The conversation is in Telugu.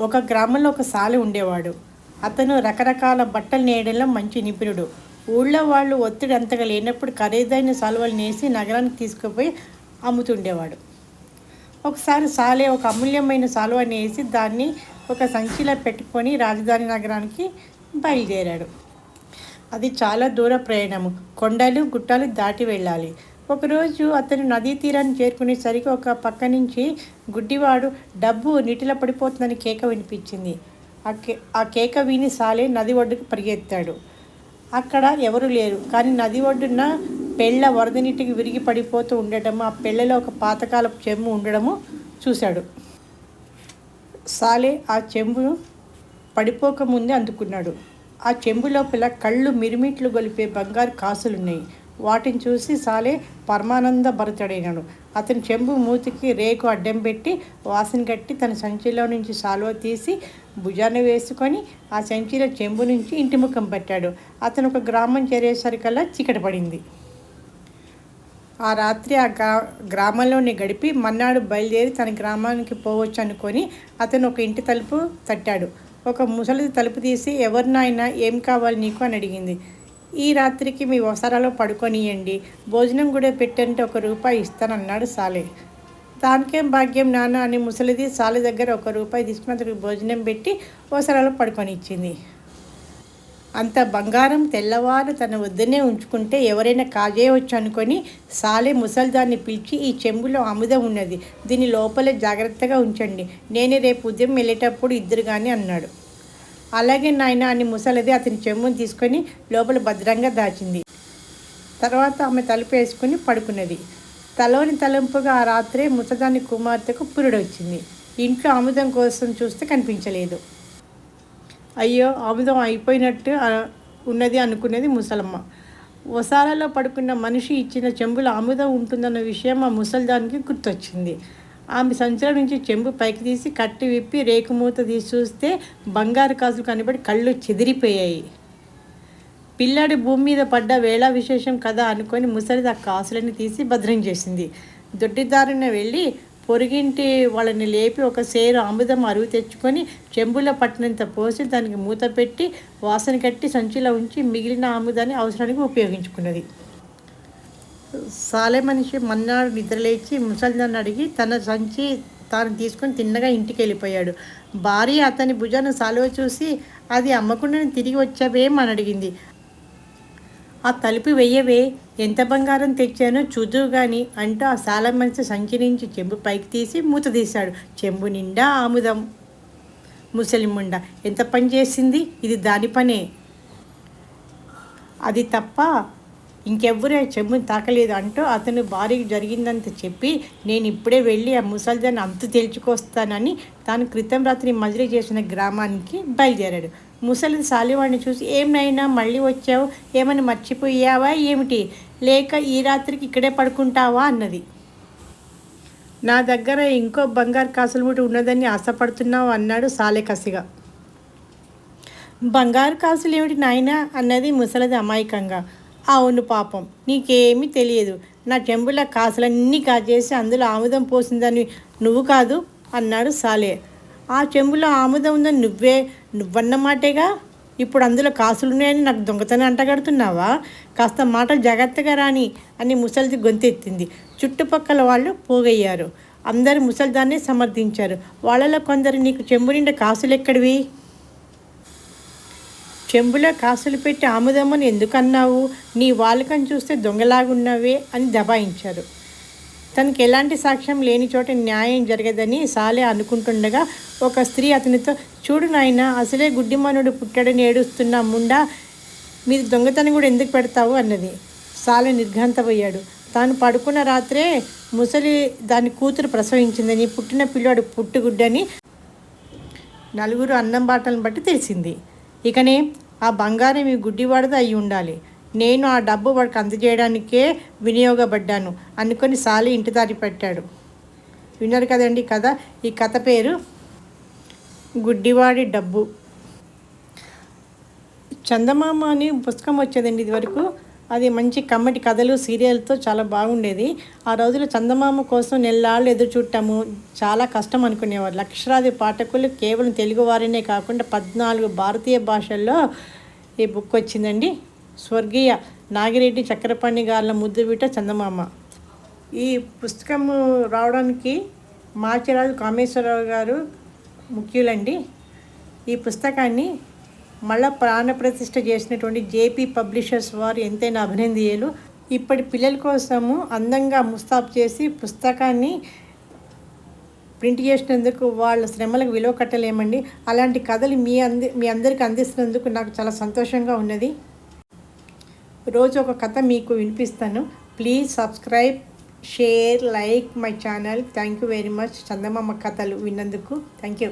ఒక గ్రామంలో ఒక సాలి ఉండేవాడు. అతను రకరకాల బట్టలు నేయడంలో మంచి నిపుణుడు. ఊళ్ళో వాళ్ళు ఒత్తిడి అంతగా లేనప్పుడు ఖరీదైన శాలువాలు నేసి నగరానికి తీసుకుపోయి అమ్ముతుండేవాడు. ఒకసారి సాలే ఒక అమూల్యమైన శాలువా నేసి దాన్ని ఒక సంచిలో పెట్టుకొని రాజధాని నగరానికి బయలుదేరాడు. అది చాలా దూర ప్రయాణము. కొండలు గుట్టలు దాటి వెళ్ళాలి. ఒకరోజు అతను నదీ తీరాన్ని చేరుకునేసరికి ఒక పక్క నుంచి గుడ్డివాడు డబ్బు నీటిలో పడిపోతుందని కేక వినిపించింది. ఆ కేక విని సాలే నది ఒడ్డుకు పరిగెత్తాడు. అక్కడ ఎవరు లేరు. కానీ నది ఒడ్డున పెళ్ళ వరద నీటికి విరిగి పడిపోతూ ఉండటము, ఆ పెళ్ళలో ఒక పాతకాలపు చెంబు ఉండడము చూశాడు. సాలే ఆ చెంబును పడిపోకముందే అందుకున్నాడు. ఆ చెంబు లోపల కళ్ళు మిరిమిట్లు గొలిపే బంగారు కాసులున్నాయి. వాటిని చూసి సాలే పరమానంద భరితుడైనాడు. అతని చెంబు మూతికి రేకు అడ్డం పెట్టి వాసన కట్టి తన సంచిలో నుంచి శాలువా తీసి భుజాన వేసుకొని ఆ సంచిలో చెంబు నుంచి ఇంటి ముఖం పెట్టాడు. అతను ఒక గ్రామం చేరేసరికల్లా చీకటి పడింది. ఆ రాత్రి ఆ గ్రామంలోనే గడిపి మన్నాడు బయలుదేరి తన గ్రామానికి పోవచ్చు అనుకొని అతను ఒక ఇంటి తలుపు తట్టాడు. ఒక ముసలిది తలుపు తీసి, ఎవరినైనా ఏం కావాలి నీకు అని అడిగింది. ఈ రాత్రికి మీ వసారాలో పడుకొనియండి, భోజనం కూడా పెట్టంటే ₹1 ఇస్తానన్నాడు సాలే. దానికేం భాగ్యం నాన్న అని ముసలిది సాలే దగ్గర ₹1 తీసుకుని అతనికి భోజనం పెట్టి వసారాలో పడుకొని ఇచ్చింది. అంత బంగారం తెల్లవారు తన వద్దనే ఉంచుకుంటే ఎవరైనా కాజేయవచ్చు అనుకొని సాలే ముసల్దాన్ని పిలిచి, ఈ చెంబులో అముదం ఉన్నది, దీని లోపలే జాగ్రత్తగా ఉంచండి, నేనే రేపు ఉదయం వెళ్ళేటప్పుడు ఇద్దరు కానీ అన్నాడు. అలాగే నాయన అని ముసలిది అతని చెంబును తీసుకొని లోపల భద్రంగా దాచింది. తర్వాత ఆమె తలుపు వేసుకుని పడుకున్నది. తలోని తలంపుగా ఆ రాత్రే ముసదాని కుమార్తెకు పురుడొచ్చింది. ఇంట్లో ఆముదం కోసం చూస్తే కనిపించలేదు. అయ్యో, ఆముదం అయిపోయినట్టు ఉన్నది అనుకునేది ముసలమ్మ. వసారాలో పడుకున్న మనిషి ఇచ్చిన చెంబులో ఆముదం ఉంటుందన్న విషయం ఆ ముసల్దానికి గుర్తొచ్చింది. ఆమె సంచుల నుంచి చెంబు పైకి తీసి కట్టి విప్పి రేకుమూత తీసి చూస్తే బంగారు కాసులు కనబడి కళ్ళు చెదిరిపోయాయి. పిల్లాడి భూమి మీద పడ్డ వేళ విశేషం కదా అనుకొని ముసలిది ఆ కాసులని తీసి భద్రం చేసింది. దొడ్డిదారిన వెళ్ళి పొరుగింటి వాళ్ళని లేపి ఒక సేరు అముదం అరువు తెచ్చుకొని చెంబులో పట్టినంత పోసి దానికి మూత పెట్టి వాసన కట్టి సంచిలో ఉంచి మిగిలిన ఆముదాన్ని అవసరానికి ఉపయోగించుకున్నది. సాలే మనిషి మన్నాడు నిద్రలేచి ముసలిదాన్ని అడిగి తన సంచి తాను తీసుకొని తిన్నగా ఇంటికి వెళ్ళిపోయాడు. భార్య అతని భుజాన్ని సాలువ చూసి, అది అమ్మకుండా తిరిగి వచ్చావేమని అడిగింది. ఆ తలుపు వెయ్యవే, ఎంత బంగారం తెచ్చానో చూదువు గాని అంటూ ఆ సాల మనిషి సంచి నుంచి చెంబు పైకి తీసి మూత తీశాడు. చెంబు నిండా ఆముదం. ముసలిముండ ఎంత పని చేసింది, ఇది దాని పనే, అది తప్ప ఇంకెవ్వరూ చెంబుని తాకలేదు అంటూ అతను భార్యకు జరిగిందంత చెప్పి, నేను ఇప్పుడే వెళ్ళి ఆ ముసల్దాన్ని అంతు తేల్చుకొస్తానని తాను క్రితం రాత్రి మజిలీ చేసిన గ్రామానికి బయలుదేరాడు. ముసలిది సాలివాడిని చూసి, ఏమైనా మళ్ళీ వచ్చావు, ఏమని మర్చిపోయావా ఏమిటి, లేక ఈ రాత్రికి ఇక్కడే పడుకుంటావా అన్నది. నా దగ్గర ఇంకో బంగారు కాసులు కూడా ఉన్నదని ఆశపడుతున్నావు అన్నాడు సాలే కసిగా. బంగారు కాసులు ఏమిటి నాయనా అన్నది ముసలిది అమాయకంగా. అవును పాపం, నీకేమీ తెలియదు, నా చెంబుల కాసులన్నీ కాజేసి అందులో ఆముదం పోసిందని నువ్వు కాదు అన్నాడు సాలే. ఆ చెంబులో ఆముదం ఉందని నువ్వన్నమాటేగా, ఇప్పుడు అందులో కాసులున్నాయని నాకు దొంగతనం అంటగడుతున్నావా, కాస్త మాటలు జాగ్రత్తగా రాని అని ముసలిది గొంతెత్తింది. చుట్టుపక్కల వాళ్ళు పోగయ్యారు. అందరూ ముసలిదాన్నే సమర్థించారు. వాళ్ళలో కొందరు, నీకు చెంబు నిండా కాసులు ఎక్కడివి, చెంబులో కాసులు పెట్టి ఆముదమ్మని ఎందుకన్నావు, నీ వాళ్ళకని చూస్తే దొంగలాగున్నావే అని దబాయించారు. తనకి ఎలాంటి సాక్ష్యం లేని చోట న్యాయం జరగదని సాలే అనుకుంటుండగా ఒక స్త్రీ అతనితో, చూడు నాయన, అసలే గుడ్డిమనుడు పుట్టాడని ఏడుస్తున్న ముండా మీరు దొంగతనం కూడా ఎందుకు పెడతావు అన్నది. సాలే నిర్ఘాంతపోయాడు. తాను పడుకున్న రాత్రే ముసలి దాని కూతురు ప్రసవించిందని, పుట్టిన పిల్లాడు పుట్టుగుడ్డని నలుగురు అన్నం బాటలను బట్టి తెలిసింది. ఇకనే ఆ బంగారం ఈ గుడ్డివాడితో అయి ఉండాలి, నేను ఆ డబ్బు వాడికి అందజేయడానికే వినియోగపడ్డాను అనుకొని సాలి ఇంటి దారి పెట్టాడు. విన్నారు కదండి కథ. ఈ కథ పేరు గుడ్డివాడి డబ్బు. చందమామ అని పుస్తకం వచ్చేదండి ఇదివరకు. అది మంచి కమ్మటి కథలు సీరియల్తో చాలా బాగుండేది. ఆ రోజుల్లో చందమామ కోసం నెల్లాళ్ళు ఎదురు చూడటము చాలా కష్టం అనుకునేవారు. లక్షలాది పాఠకులు కేవలం తెలుగు వారినే కాకుండా 14 భారతీయ భాషల్లో ఈ బుక్ వచ్చిందండి. స్వర్గీయ నాగిరెడ్డి చక్రపాణి గార్ల ముద్దుబిడ్డ చందమామ. ఈ పుస్తకము రావడానికి మాచిరాజు కామేశ్వరరావు గారు ముఖ్యులండి. ఈ పుస్తకాన్ని మళ్ళా ప్రాణప్రతిష్ఠ చేసినటువంటి జేపీ పబ్లిషర్స్ వారు ఎంతైనా అభినందనీయులు. ఇప్పటి పిల్లల కోసము అందంగా ముస్తాబు చేసి పుస్తకాన్ని ప్రింట్ చేసినందుకు వాళ్ళ శ్రమలకు విలువ కట్టలేమండి. అలాంటి కథలు మీ అందరికీ అందిస్తున్నందుకు నాకు చాలా సంతోషంగా ఉన్నది. రోజు ఒక కథ మీకు వినిపిస్తాను. Please subscribe, share, like my channel. Thank you very much. Chandamama కథలు విన్నందుకు థ్యాంక్ యూ.